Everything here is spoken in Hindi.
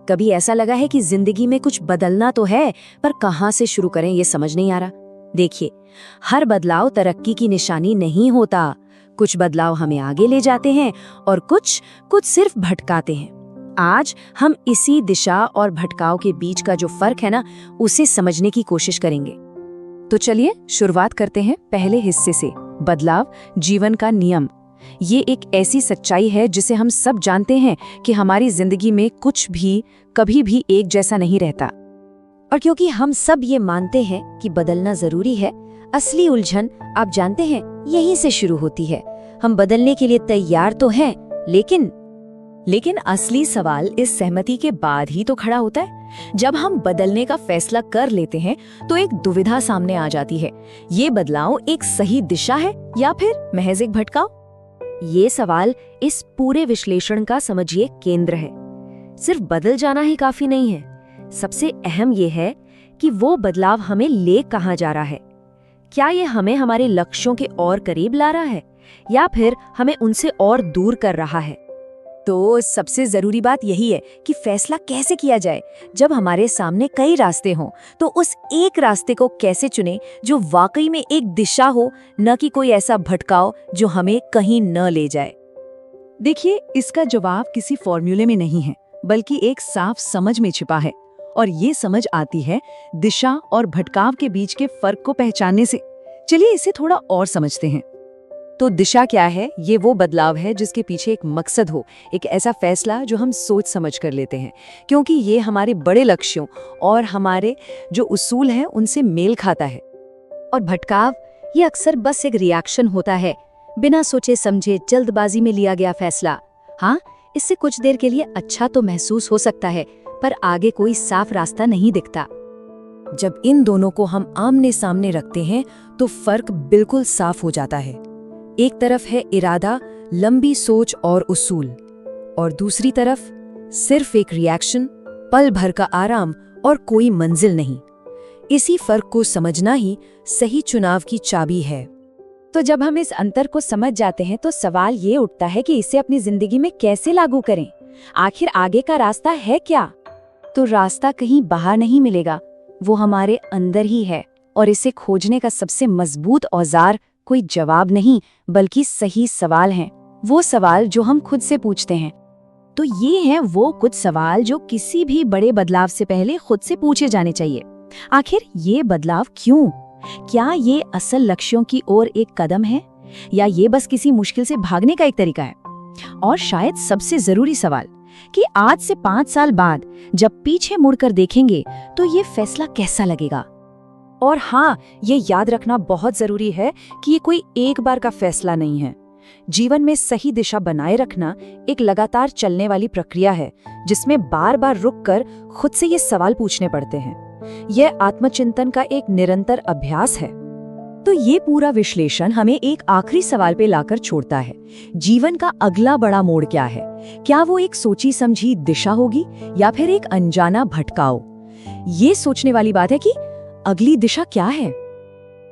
कभी ऐसा लगा है कि जिंदगी में कुछ बदलना तो है, पर कहाँ से शुरू करें ये समझ नहीं आ रहा। देखिए, हर बदलाव तरक्की की निशानी नहीं होता। कुछ बदलाव हमें आगे ले जाते हैं और कुछ सिर्फ भटकाते हैं। आज हम इसी दिशा और भटकाव के बीच का जो फर्क है ना, उसे समझने की कोशिश करेंगे। तो चलिए शुरुआत करते हैं पहले हिस्से से, बदलाव जीवन का नियम। ये एक ऐसी सच्चाई है जिसे हम सब जानते हैं कि हमारी जिंदगी में कुछ भी कभी भी एक जैसा नहीं रहता। और क्योंकि हम सब ये मानते हैं कि बदलना जरूरी है, असली उलझन आप जानते हैं यहीं से शुरू होती है। हम बदलने के लिए तैयार तो हैं, लेकिन असली सवाल इस सहमति के बाद ही तो खड़ा होता है। जब हम बदलने का फैसला कर लेते हैं तो एक दुविधा सामने आ जाती है। ये बदलाव एक सही दिशा है या फिर महज एक भटकाव? ये सवाल इस पूरे विश्लेषण का समझिए केंद्र है। सिर्फ बदल जाना ही काफी नहीं है, सबसे अहम ये है कि वो बदलाव हमें ले कहाँ जा रहा है। क्या ये हमें हमारे लक्ष्यों के और करीब ला रहा है या फिर हमें उनसे और दूर कर रहा है? तो सबसे जरूरी बात यही है कि फैसला कैसे किया जाए। जब हमारे सामने कई रास्ते हों तो उस एक रास्ते को कैसे चुने जो वाकई में एक दिशा हो, न कि कोई ऐसा भटकाव जो हमें कहीं न ले जाए। देखिए, इसका जवाब किसी फॉर्मूले में नहीं है, बल्कि एक साफ समझ में छिपा है। और ये समझ आती है दिशा और भटकाव के बीच के फर्क को पहचानने से। चलिए इसे थोड़ा और समझते हैं। तो दिशा क्या है? ये वो बदलाव है जिसके पीछे एक मकसद हो, एक ऐसा फैसला जो हम सोच समझ कर लेते हैं, क्योंकि ये हमारे बड़े लक्ष्यों और हमारे जो उसूल हैं उनसे मेल खाता है। और भटकाव ये अक्सर बस एक रिएक्शन होता है, बिना सोचे समझे जल्दबाजी में लिया गया फैसला। हाँ, इससे कुछ देर के लिए अच्छा तो महसूस हो सकता है, पर आगे कोई साफ रास्ता नहीं दिखता। जब इन दोनों को हम आमने सामने रखते हैं तो फर्क बिल्कुल साफ हो जाता है। एक तरफ है इरादा, लंबी सोच और उसूल, और दूसरी तरफ सिर्फ एक रिएक्शन, पल भर का आराम और कोई मंजिल नहीं। इसी फर्क को समझना ही सही चुनाव की चाबी है। तो जब हम इस अंतर को समझ जाते हैं तो सवाल ये उठता है कि इसे अपनी जिंदगी में कैसे लागू करें। आखिर आगे का रास्ता है क्या? तो रास्ता कहीं बाहर नहीं मिलेगा, वो हमारे अंदर ही है। और इसे खोजने का सबसे मजबूत औजार कोई जवाब नहीं, बल्कि सही सवाल हैं। वो सवाल जो हम खुद से पूछते हैं। तो ये हैं वो कुछ सवाल जो किसी भी बड़े बदलाव से पहले खुद से पूछे जाने चाहिए। आखिर ये बदलाव क्यों? क्या ये असल लक्ष्यों की ओर एक कदम है, या ये बस किसी मुश्किल से भागने का एक तरीका है? और शायद सबसे जरूरी सवाल कि आज से 5 साल बाद जब पीछे मुड़कर देखेंगे तो ये फैसला कैसा लगेगा? और हाँ, ये याद रखना बहुत जरूरी है कि ये कोई एक बार का फैसला नहीं है। जीवन में सही दिशा बनाए रखना एक लगातार चलने वाली प्रक्रिया है, जिसमें बार बार रुककर खुद से ये सवाल पूछने पड़ते हैं। यह आत्मचिंतन का एक निरंतर अभ्यास है। तो ये पूरा विश्लेषण हमें एक आखिरी सवाल पे लाकर छोड़ता है। जीवन का अगला बड़ा मोड़ क्या है? क्या वो एक सोची समझी दिशा होगी या फिर एक अनजाना भटकाव? ये सोचने वाली बात है कि अगली दिशा क्या है।